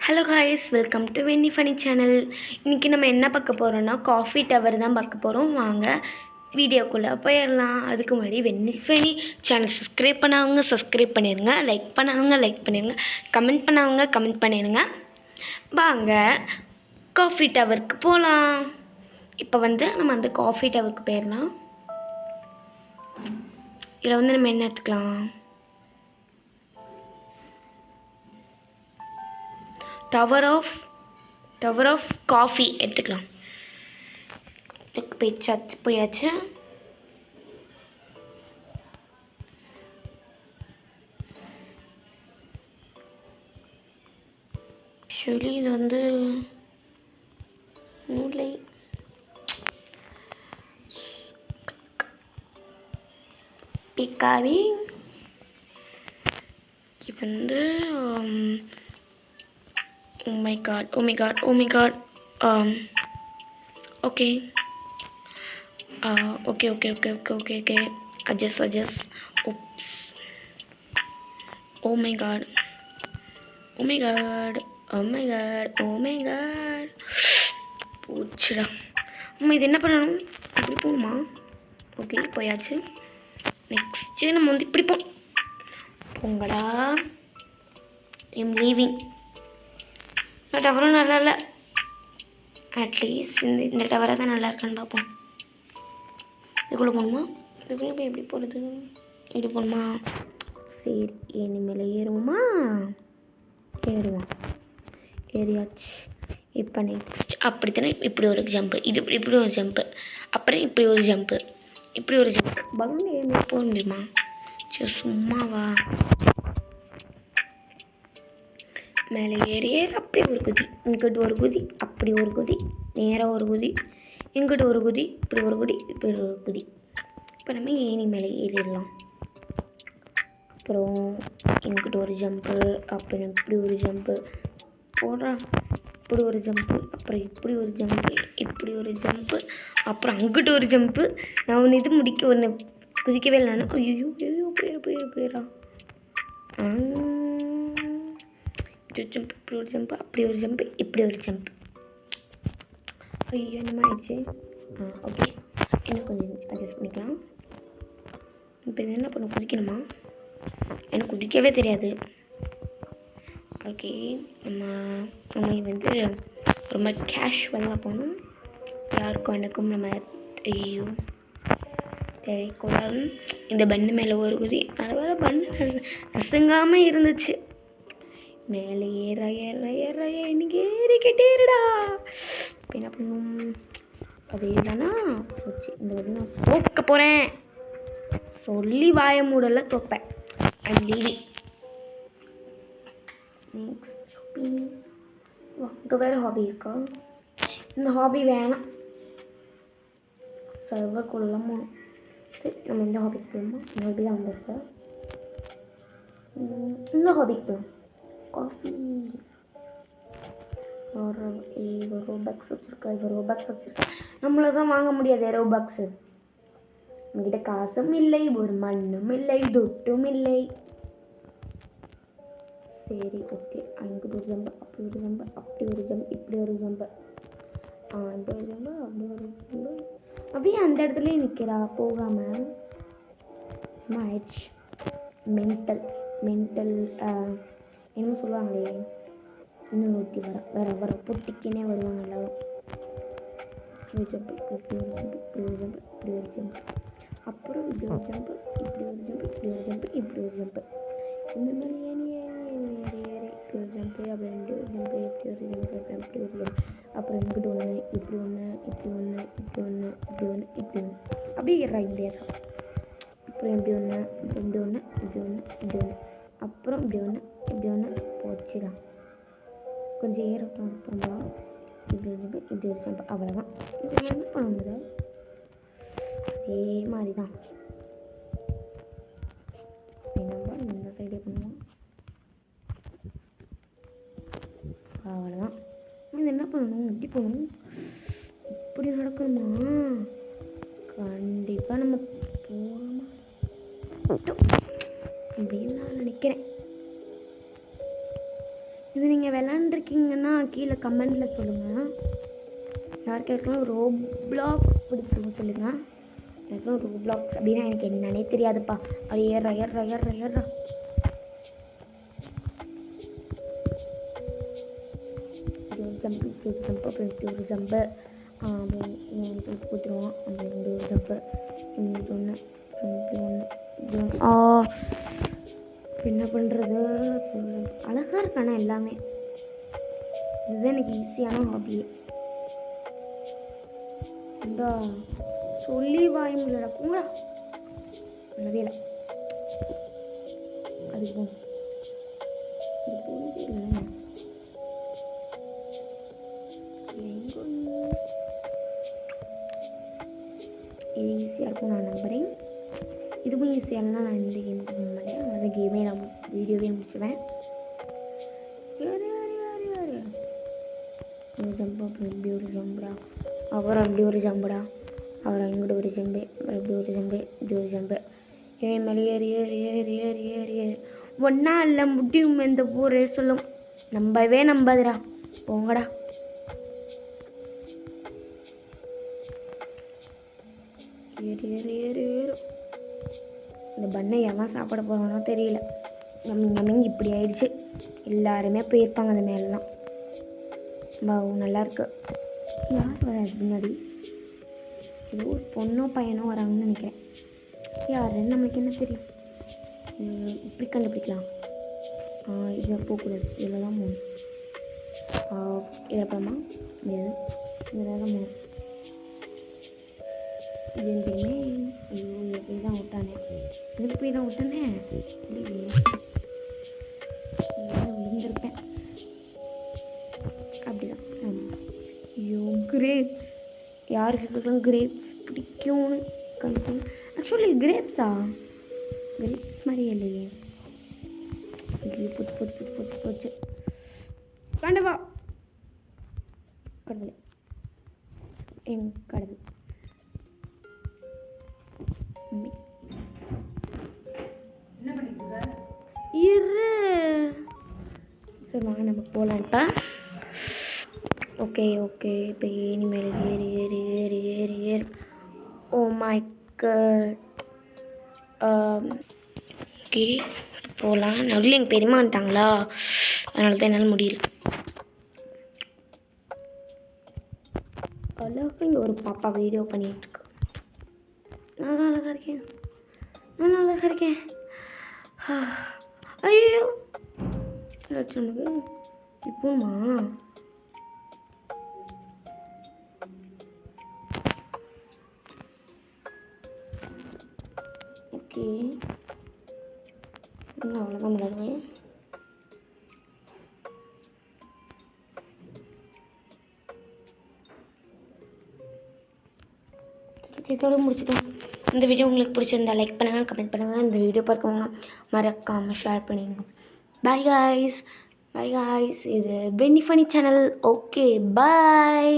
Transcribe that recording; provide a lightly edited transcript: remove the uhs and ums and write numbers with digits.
Hello guys, welcome to Venny funny channel. இன்றைக்கி நம்ம என்ன பார்க்க போகிறோன்னா காஃபி டவர் தான் பார்க்க போகிறோம். வாங்க வீடியோக்குள்ளே போயிடலாம். அதுக்கு முன்னாடி வென்னி ஃபனி சேனல் சப்ஸ்கிரைப் பண்ணாதவங்க சப்ஸ்கிரைப் பண்ணிடுங்க, லைக் பண்ணாதவங்க லைக் பண்ணிடுங்க, கமெண்ட் பண்ணாதவங்க கமெண்ட் பண்ணிடுங்க. வாங்க காஃபி டவருக்கு போகலாம். இப்போ நம்ம அந்த காஃபி டவருக்கு போயிடலாம். இதில் நம்ம என்ன எடுத்துக்கலாம்? டவர் ஆஃப் காஃபி எடுத்துக்கலாம். போயாச்சு. ஆக்சுவலி இது நூலை பிக்காவி இது Oh my god. Okay. Okay. Adjust. Oops. Oh my god. போச்சுடா. இது என்ன பண்ணணும்? இப்படி போகணுமா? ஓகே, போயாச்சு. நெக்ஸ்ட்டு நம்ம இப்படி போங்கடா. I'm leaving. டவரும் நல்லா இல்லை. அட்லீஸ்ட் இந்த டவரை தான் நல்லா இருக்கான்னு பார்ப்போம். இதுக்குள்ளே போகணுமா? இதுக்குள்ளே போய் எப்படி போகிறது? இப்படி போகணுமா? சரி, இனிமேல் ஏறுவோமா? ஏறியாச்சு. இப்போ நெக்ஸ்ட் அப்படித்தானே இப்படி ஒரு ஜம்ப்பு, இப்படி ஒரு ஜம்ப்பு, அப்புறம் இப்படி ஒரு ஜம்ப்பு. பலூன் ஏறி போக முடியுமா? சரி, சும்மாவா? மேலே ஏறி அப்படி ஒரு குதி, இங்கிட்டு ஒரு குதி, அப்படி ஒரு குதி, நேராக ஒரு குதி, இங்கிட்டு ஒரு குதி, இப்படி ஒரு குதி, இப்படி ஒரு குதி. இப்போ நம்ம ஏணி மேலே ஏறிடலாம். அப்புறம் இங்கிட்டு ஒரு ஜம்ப்பு, அப்புறம் இப்படி ஒரு ஜம்ப்பு போடுறான், இப்படி ஒரு ஜம்ப்பு, அப்புறம் இப்படி ஒரு ஜம்ப்பு, இப்படி ஒரு ஜம்ப்பு, அப்புறம் அங்கிட்டு ஒரு ஜம்ப்பு. நான் ஒன்று இது குதிக்கவே இல்லை. நான் ஐயோ போயிடா. ஜம்ப், இப்படி ஒரு ஜம்ப்பு, அப்படி ஒரு ஜம்ப்பு, இப்படி ஒரு ஜம்ப். ஐயோ, என்னமா ஆயிடுச்சு? ஓகே, இன்னும் கொஞ்சம் அட்ஜஸ்ட் பண்ணிக்கலாம். இப்போ இது என்ன பண்ண? குதிக்கணுமா? எனக்கு குதிக்கவே தெரியாது. ஓகே, நம்ம இது ரொம்ப கேஷுவலாக போகணும். யாருக்கும் எனக்கும் நம்ம ஐயோ தெரியக்கூடாது. இந்த பண்ணு மேலே ஒரு குதி, அதோட பண்ணு நசுங்காமல் இருந்துச்சு. மேலே ஏற இன்னைக்கு ஏறிக்கிட்டே இருடா. இப்போ என்ன பண்ணணும்? அதே தானா போச்சு. இந்த நான் தோக்க போகிறேன். சொல்லி வாய மூடல தோப்பேன். I'm leaving. இங்கே வேறு ஹாபி இருக்கா? இந்த ஹாபி வேணாம். சர்வர் கொள்ளலாமா? சரி, நம்ம இந்த ஹாபிக்கு போகணுமா? இந்த ஹாபி தான் வந்துச்சு. இந்த ஹாபிக்கு போகலாம். காஃபி ரோபாக்ஸ் வச்சுருக்கா. நம்மளை தான் வாங்க முடியாது ரோபாக்ஸு. நம்மகிட்ட காசும் இல்லை, ஒரு மண்ணும் இல்லை, தொட்டும் இல்லை. சரி, ஓகே. அங்கிட்டு ஒரு ஜம்பு, அப்படி ஒரு ஜம்பு, அப்படி ஒரு ஜம்பு, இப்படி ஒரு ஜம்பு, இப்படி ஒரு ஜம்பு, அப்படி ஒரு ஜம்பு. அப்படியே அந்த இடத்துலயே நிற்கிறா போகாமல். ஆயிடுச்சு. மென்டல் என்னமோ சொல்லுவாங்களே, இன்னும் ஊற்றி வர பொட்டிக்கினே வருவாங்க எல்லாரும். இப்படி ஒரு ஜம்பு, இப்படி ஒரு ஜம்பு, இப்படி ஒரு ஜம்பு, இப்படி ஒரு ஜம்பு, அப்புறம் இப்படி ஒரு ஜம்பு, இப்படி ஒரு ஜம்பு, இப்படி ஒரு ஜம்பு, இப்படி ஒரு ஜம்பு. இந்த மாதிரி ஏறி இப்படி ஒரு ஜம்பு, அப்புறம் இப்படி ஒரு ஜம்பு, இப்படி ஒரு ஜம்பு, அப்புறம் இப்படி ஒரு ஜம்பு, அப்புறம் இங்கிட்டு ஒன்று, இப்படி ஒன்று, இப்படி ஒன்று, இப்படி ஒன்று, இப்படி ஒன்று, இப்படி ஒன்று, அப்படியே ஏறா. அப்புறம் இப்படி ஒன்று, இப்படி ஒன்று, இப்படி ஒன்று, இப்படி ஒன்று, அப்புறம் இப்படி ஒன்று போச்சுதான். கொஞ்சம் ஏறட்டும். அப்புறமா இப்படி ஒரு ஜம்பு, இப்படி ஒரு ஜம்பு, அவ்வளோதான். இது என்ன பண்ணுறது? அதே மாதிரி தான் இந்த சைடே பண்ணுவோம். அவ்வளோதான். இது என்ன பண்ணணும்? இப்படி போகணும். இப்படி நடக்கணுமா? கண்டிப்பாக நம்ம போகணுமா அப்படின்னு நான் நினைக்கிறேன். இது நீங்கள் விளாண்டுருக்கீங்கன்னா கீழே கமெண்டில் சொல்லுங்கள். யாருக்கு யாருக்கெல்லாம் ரோப்ளாக்ஸ் பிடிக்கும்னு சொல்லுங்கள். எனக்கும் ரோப்ளாக்ஸ் அப்படின்னா எனக்கு என்னன்னே தெரியாதுப்பா. அது ஏறா ஏறா ஏறா ஏறா ஜம்பு அப்புறம் ஒரு ஜம்பு கொடுத்துருவோம். அந்த 2 ஜம்பு ஒன்று என்ன பண்ணுறது. அழகாக இருக்கானே எல்லாமே. இதுதான் எனக்கு ஈஸியான ஹாபியே. இந்தா சொல்லி வாய முடியல போங்களா. நல்லவே இல்லை. அது போகும். இது போனதே இல்லை. இது ஈஸியாக இருக்கும் நான் நம்புகிறேன். இதுவும் ஈஸியாக இல்லைனா நான் இந்த கேமுக்கு போக மாட்டேன். அந்த கேமே நான் வீடியோவே முடிச்சுவேன். ஒரு ஜம்பு அப்புறம் இப்படி ஒரு ஜம்புடா, அப்புறம் அப்படி ஒரு ஜம்புடா, அப்புறம் இங்கிட்ட ஒரு ஜம்பு, அப்புறம் இப்படி ஒரு ஜம்பு, இப்படி ஒரு ஜம்பு. ஏன் மேலே ஏறி ஏறி ஏறி ஏறி ஏறி ஏறி ஒன்றா இல்லை முடியும் இந்த ஊரே சொல்லும். நம்பவே நம்பாதுடா போங்கடா. ஏறி ஏறி ஏறி ஏறும். இந்த பண்ணை எல்லாம் சாப்பிட போகிறானோ தெரியல. நம்ம இப்படி ஆயிடுச்சு. எல்லாருமே போயிருப்பாங்க அந்த மேலாம். நல்லா இருக்கு. யார் வராது முன்னாடி? ஏதோ ஒரு பொண்ணோ பையனோ வராங்கன்னு நினைக்கிறேன். யாருன்னு நம்மளுக்கு என்ன தெரியும்? இப்படி கண்டுபிடிக்கலாம். இதில் போகக்கூடாது. இதில் தான் போகணும். இறப்பமா முடியாது. இதில் தான் போகணும். இது எங்கேயுமே ஐயோ எப்படி தான் விட்டானே. இதில் போய் தான் விட்டானே. விழுந்திருப்பேன். அப்படிதான். ஐயோ கிரேப்ஸ். யாருக்கு கிரேப்ஸ் பிடிக்கும்னு கன்ஃபார்ம். ஆக்சுவலி கிரேப்ஸா? கிரேப்ஸ் மாதிரியே இல்லையே. போச்சு போச்சு போச்சு போச்சு போச்சு. வேண்டவா கடவுளே. என் கடவுள். இரு. சரி வாங்க நம்ம போகலான்ப்பா. Okay okay. இப்போ இனிமேல் ஏறி ஏறி ஏறி ஏறி ஏறி. Oh my God. ஓகே போகலாம். நடுவில் எங்கள் பெரியம்மா வந்துட்டாங்களா, அதனால தான் என்னால் முடியல. அழகாக இங்கே ஒரு பாப்பா வீடியோ பண்ணிகிட்ருக்கு. நான் அழகாக இருக்கேன். நான் அழகாக இருக்கேன். ஐயோ நமக்கு இப்போமா. ஓகே அவ்வளோதான் விளையாடுவேன். இதோட முடிச்சிட்டோம். இந்த வீடியோ உங்களுக்கு பிடிச்சிருந்தா லைக் பண்ணுங்கள், கமெண்ட் பண்ணுங்கள். இந்த வீடியோ பார்க்கவங்க மறக்காமல் ஷேர் பண்ணிடுங்க. Bye guys. Bye guys. இது பென்னி ஃபனி சேனல். ஓகே பாய்.